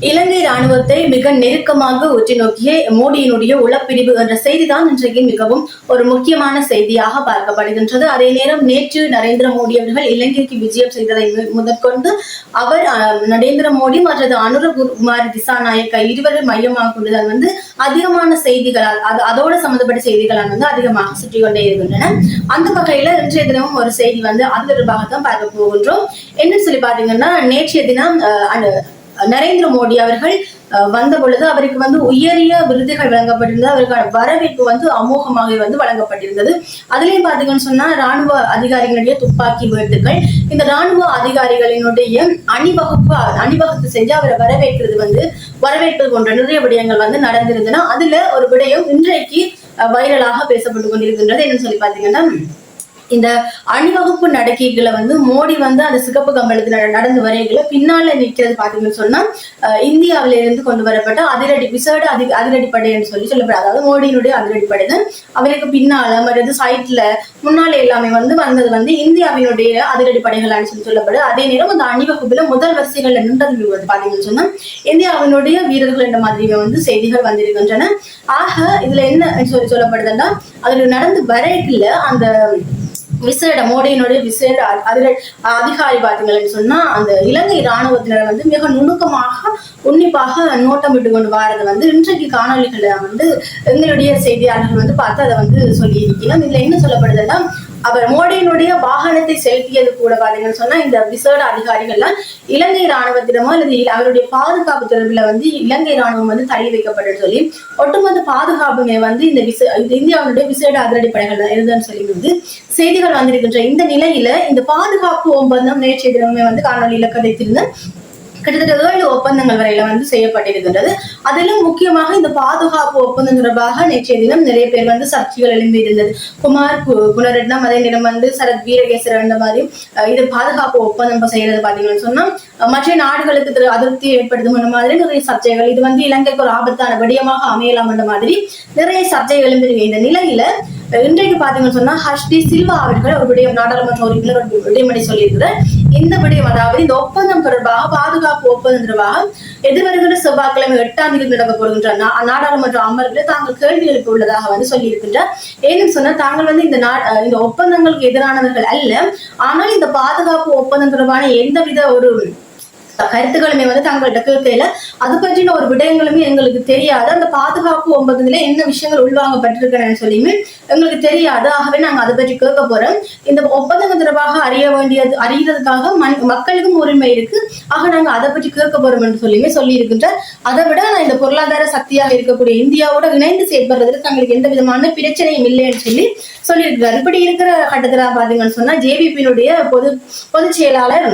இலங்கை ராணுவத்தை மிக நெருக்கமாக உற்று நோக்கிய மோடியினுடைய உளப்பிரிவு என்ற செய்திதான் இன்றைக்கு மிகவும் ஒரு முக்கியமான செய்தியாக பார்க்கப்படுகின்றது. அதே நேரம் நேற்று நரேந்திர மோடி அவர்கள் இலங்கைக்கு விஜயம் செய்ததை முதற்கொண்டு அவர் நரேந்திர மோடி மற்றும் அனுரகுமார் திசாநாயக்க இருவரும் மையமாக கொண்டுதான் அதிகமான செய்திகளால் அதோடு சம்பந்தப்பட்ட செய்திகளால் அதிகமாக சுற்றி கொண்டே இருக்கின்றன. அந்த வகையில இன்றைய தினமும் ஒரு செய்தி அது தொடர்பாக தான் பார்க்க போகின்றோம். என்னன்னு சொல்லி பாத்தீங்கன்னா, நேற்றைய தினம் நரேந்திர மோடி அவர்கள் வந்த பொழுது அவருக்கு உயரிய விருதுகள் வழங்கப்பட்டிருந்தது. அவருக்கான வரவேற்பு அமோகமாக வழங்கப்பட்டிருந்தது. அதுலயும் பாத்தீங்கன்னு சொன்னா ராணுவ அதிகாரிகளுடைய துப்பாக்கி வேட்டுகள், இந்த ராணுவ அதிகாரிகளினுடைய அணிவகுத்து செஞ்சு அவரை வரவேற்பது போன்ற நிறைய விடயங்கள் நடந்திருந்தன. அதுல ஒரு விடயம் இன்றைக்கு வைரலாக பேசப்பட்டு கொண்டிருக்கின்றது. என்னன்னு சொல்லி பாத்தீங்கன்னா, இந்த அணிவகுப்பு நடக்கைகளை மோடி அந்த சிகப்பு கம்பளத்துல நடந்து வரைகளை பின்னால நிற்கிறது பாத்தீங்கன்னு சொன்னா இந்தியாவில இருந்து கொண்டு வரப்பட்ட விசேட அதிரடிப்படை என்று சொல்லப்படும். அதாவது மோடியினுடைய அதிரடிப்படை தான். அவருக்கு பின்னால மற்றது சைட்ல முன்னாலே எல்லாமே வந்தது இந்தியாவினுடைய அதிரடிப்படைகளான்னு சொல்லப்படும். அதே நேரம் அந்த அணிவகுப்புல முதல் வரிசைகள்ல நின்றது பாத்தீங்கன்னு சொன்னா இந்தியாவினுடைய வீரர்கள் என்ற மாதிரி செய்திகள் வந்திருக்கின்றன. ஆக இதுல என்ன சொல்லப்படுதுன்னா, அதுல நடந்து வரைக்குள்ள அந்த மோடியினுடைய விசேட அதிகாரி பாத்தீங்கன்னு சொன்னா அந்த இலங்கை ராணுவத்தினர் மிக நுணுக்கமாக உன்னிப்பாக நோட்டமிட்டு கொண்டு வாரது இன்றைக்கு காணொலிகளை எங்களுடைய செய்தியாளர்கள் பார்த்து அதை சொல்லி இருக்கிறோம். இதுல என்ன சொல்லப்படுதுன்னா, அவர் மோடியினுடைய வாகனத்தை செலுத்தியது கூட பாத்தீங்கன்னு சொன்னா இந்த விசேட அதிகாரிகள்லாம் இலங்கை ராணுவத்திடமோ அல்லது அவருடைய பாதுகாப்பு தொடர்பில் இலங்கை ராணுவம் தள்ளி வைக்கப்பட்டு சொல்லி ஒட்டுமொத்த பாதுகாப்புமே இந்த இந்தியாவுடைய விசேட அதிரடிப்படைகள் எழுதுன்னு சொல்லி செய்திகள் வந்திருக்கின்ற இந்த நிலையில இந்த பாதுகாப்பு ஒப்பந்தம் நேற்றைய தினமே காணொலியில கதைத்திருந்த கிட்டத்தட்ட 7 ஒப்பந்தங்கள் வரையில செய்யப்பட்டிருக்கின்றது. அதிலும் முக்கியமாக இந்த பாதுகாப்பு ஒப்பந்தம் தொடர்பாக நேற்றைய தினம் நிறைய பேர் சர்ச்சைகள் எழும்பி இருந்தது. குமார் குணரட்னம், அதே நேரம் சரத் வீரகேசர் இந்த மாதிரி இது பாதுகாப்பு ஒப்பந்தம் செய்யறது பாத்தீங்கன்னு சொன்னா மற்ற நாடுகளுக்கு அதிருப்தி ஏற்படுத்தும் மாதிரி நிறைய சர்ச்சைகள், இது இலங்கைக்கு ஒரு ஆபத்தான விடயமாக அமையலாம் என்ற மாதிரி நிறைய சர்ச்சைகள் எழும்பிருக்கு. இந்த நிலையில இன்றைக்கு பாத்தீங்கன்னு சொன்னா ஹர்ஷ்டி சில்வா அவர்கள் ஒரு விடயம் நாடாளுமன்ற உறுப்பினர் ஒரு விடயமணி சொல்லியிருக்கிறார். இந்த விடயம் அதாவது இந்த ஒப்பந்தம் தொடர்பாக பாதுகாப்பு ஒப்பந்தம் தொடர்பாக எதிர்வருகிற செவ்வாய்க்கிழமை 8ஆம் தேதி நடக்க போகின்ற நாடாளுமன்ற அமர்வுல தாங்கள் கேள்வி எழுப்ப உள்ளதாக சொல்லி இருக்கின்றார். ஏன்னு சொன்னா தாங்கள் இந்த ஒப்பந்தங்களுக்கு எதிரானவர்கள் அல்ல, ஆனால் இந்த பாதுகாப்பு ஒப்பந்தம் தொடர்பான எந்தவித ஒரு கருத்துக்களுமே தங்கள்கிட்ட கேட்கல, அது பற்றின ஒரு விடயங்களுமே எங்களுக்கு தெரியாது, அந்த பாதுகாப்பு ஒப்பந்தத்துல என்ன விஷயங்கள் உள்வாங்கப்பட்டிருக்கிறேன்னு சொல்லியுமே எங்களுக்கு தெரியாது. ஆகவே நாங்க அதை பற்றி கேட்க போறோம். இந்த ஒப்பந்தம் தொடர்பாக அறியறதுக்காக மக்களுக்கும் உரிமை இருக்கு. ஆக நாங்க அதை பற்றி கேட்க போறோம் என்று சொல்லி இருக்கின்றார். அதை விட நான் இந்த பொருளாதார சக்தியாக இருக்கக்கூடிய இந்தியாவோட இணைந்து செயல்படுறதுக்கு தங்களுக்கு எந்த விதமான பிரச்சனையும் இல்லைன்னு சொல்லியிருக்கிறார். இப்படி இருக்கிற கட்டத்துல பாத்தீங்கன்னு சொன்னா ஜேவிபியினுடைய பொதுச் செயலாளர்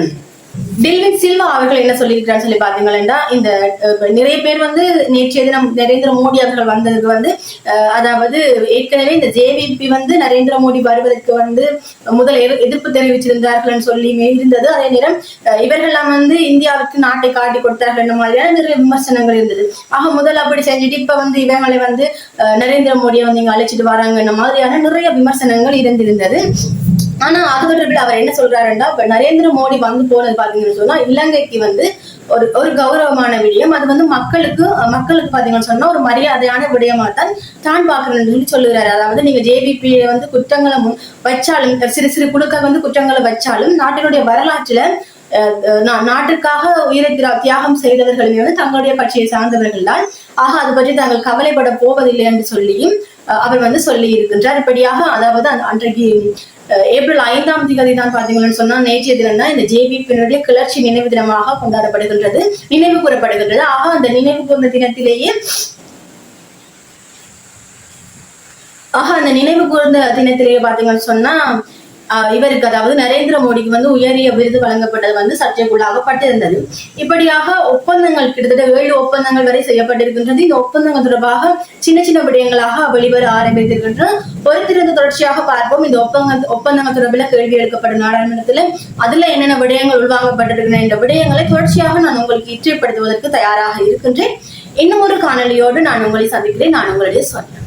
டில்வின் சில்வா அவர்கள் என்ன சொல்லியிருக்கிறான்னு சொல்லி பாத்தீங்கன்னா, இந்த நிறைய பேர் நேற்றைய தினம் நரேந்திர மோடி அவர்கள் வந்ததுக்கு அதாவது ஏற்கனவே இந்த ஜேவிபி நரேந்திர மோடி வருவதற்கு முதல் எதிர்ப்பு தெரிவிச்சிருந்தார்கள் சொல்லி இருந்தது. அதே நேரம் இவர்கள்லாம் இந்தியாவுக்கு நாட்டை காட்டி கொடுத்தார்கள் என்ற மாதிரியான நிறைய விமர்சனங்கள் இருந்தது. ஆக முதல் அப்படி செஞ்சுட்டு இப்ப இவங்களை நரேந்திர மோடியை இங்க அழைச்சிட்டு வராங்க என்ற மாதிரியான நிறைய விமர்சனங்கள் இருந்திருந்தது. ஆனா அது தொடர்பில் அவர் என்ன சொல்றாருன்னா, நரேந்திர மோடி போனது பாத்தீங்கன்னு சொன்னா இலங்கைக்கு ஒரு கௌரவமான விடயம், அது மக்களுக்கு பாத்தீங்கன்னு சொன்னா ஒரு மரியாதையான விடயமா தான் பாக்குறேன்னு சொல்லுறாரு. அதாவது நீங்க ஜேவிபி குற்றங்களை வச்சாலும் சிறு சிறு குழுக்கள் குற்றங்களை வச்சாலும் நாட்டினுடைய வரலாற்றுல நாட்டிற்காக உயிரை தியாகம் செய்தவர்களுமே தங்களுடைய கட்சியை சார்ந்தவர்கள் தான். ஆக அது பற்றி தாங்கள் கவலைப்பட போவதில்லை என்று சொல்லியும் அவர் சொல்லி இருக்கின்றார். இப்படியாக அதாவது அன்றைக்கு ஏப்ரல் 5ஆம் தேதி தான் பாத்தீங்கன்னு சொன்னா நேற்றைய தினம் தான் இந்த ஜேவிபியினுடைய கிளர்ச்சி நினைவு தினமாக கொண்டாடப்படுகின்றது, நினைவு கூறப்படுகின்றது. ஆக அந்த நினைவு கூர்ந்த தினத்திலேயே பாத்தீங்கன்னு சொன்னா இவருக்கு அதாவது நரேந்திர மோடிக்கு உயரிய விருது வழங்கப்பட்டது சர்ச்சைக்குள்ளாகப்பட்டிருந்தது. இப்படியாக ஒப்பந்தங்கள் கிட்டத்தட்ட 7 ஒப்பந்தங்கள் வரை செய்யப்பட்டிருக்கின்றது. இந்த ஒப்பந்தங்கள் தொடர்பாக சின்ன சின்ன விடயங்களாக வெளிவர ஆரம்பித்திருக்கின்ற பொறுத்திருந்து தொடர்ச்சியாக பார்ப்போம். இந்த ஒப்பந்தங்கள் தொடர்பில் கேள்வி எழுக்கப்படும் நாடாளுமன்றத்துல அதுல என்னென்ன விடயங்கள் உள்வாங்கப்பட்டிருக்கின்றன என்ற விடயங்களை தொடர்ச்சியாக நான் உங்களுக்கு இச்சைப்படுத்துவதற்கு தயாராக இருக்கின்றேன். இன்னும் ஒரு காணொலியோடு நான் உங்களை சந்திக்கிறேன். நான் உங்களுடைய சொன்ன